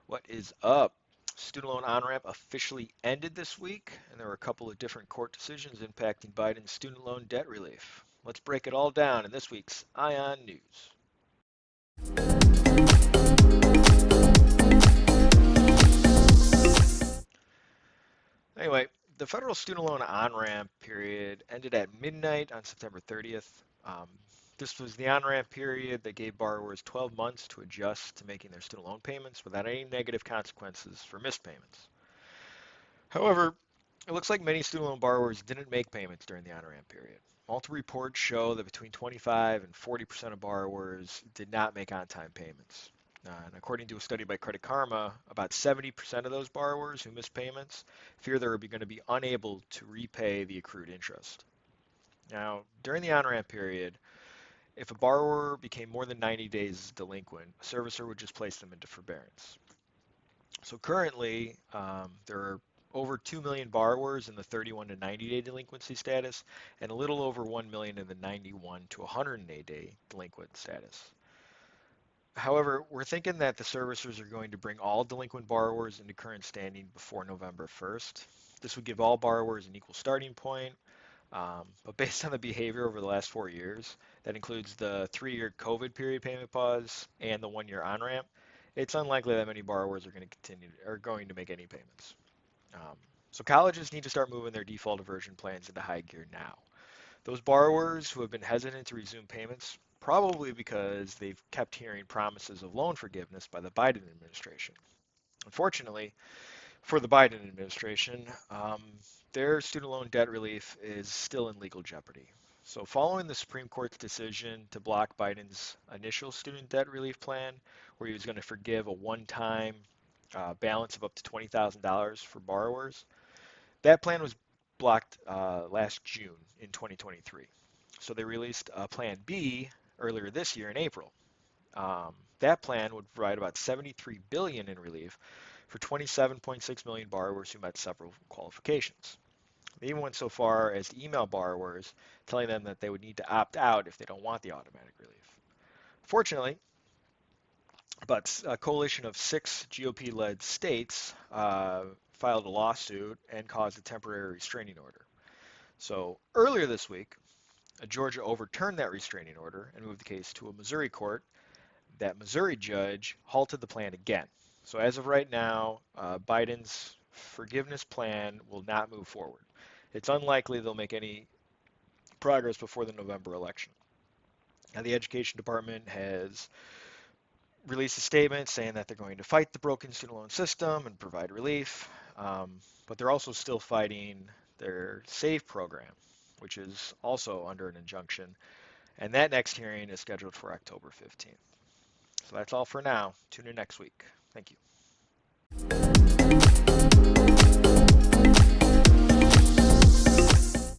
What is up? Student loan on-ramp officially ended this week, and there were a couple of different court decisions impacting Biden's student loan debt relief. Let's break it all down in this week's Ion News. Anyway, the federal student loan on-ramp period ended at midnight on September 30th. Um, this was the on-ramp period that gave borrowers 12 months to adjust to making their student loan payments without any negative consequences for missed payments. However, it looks like many student loan borrowers didn't make payments during the on-ramp period. Multiple reports show that between 25 and 40% of borrowers did not make on-time payments. And according to a study by Credit Karma, about 70% of those borrowers who missed payments fear they're going to be unable to repay the accrued interest. Now, during the on-ramp period, if a borrower became more than 90 days delinquent, a servicer would just place them into forbearance. So currently, there are over 2 million borrowers in the 31 to 90 day delinquency status, and a little over 1 million in the 91 to 108 day delinquent status. However, we're thinking that the servicers are going to bring all delinquent borrowers into current standing before November 1st. This would give all borrowers an equal starting point, but based on the behavior over the last 4 years, that includes the 3-year COVID period payment pause and the 1-year on-ramp, it's unlikely that many borrowers are going to make any payments. So colleges need to start moving their default aversion plans into high gear now. Those borrowers who have been hesitant to resume payments, probably because they've kept hearing promises of loan forgiveness by the Biden administration. Unfortunately, for the Biden administration, their student loan debt relief is still in legal jeopardy. So, following the Supreme Court's decision to block Biden's initial student debt relief plan, where he was going to forgive a one time balance of up to $20,000 for borrowers, that plan was blocked last June in 2023. So, they released Plan B earlier this year in April. That plan would provide about $73 billion in relief for 27.6 million borrowers who met several qualifications. They even went so far as to email borrowers telling them that they would need to opt out if they don't want the automatic relief. Fortunately, about a coalition of 6 GOP-led states filed a lawsuit and caused a temporary restraining order. So earlier this week, Georgia overturned that restraining order and moved the case to a Missouri court. That Missouri judge halted the plan again. So as of right now, Biden's forgiveness plan will not move forward. It's unlikely they'll make any progress before the November election. Now, the Education Department has released a statement saying that they're going to fight the broken student loan system and provide relief, but they're also still fighting their SAVE program, which is also under an injunction, and that next hearing is scheduled for October 15th. So that's all for now. Tune in next week. Thank you.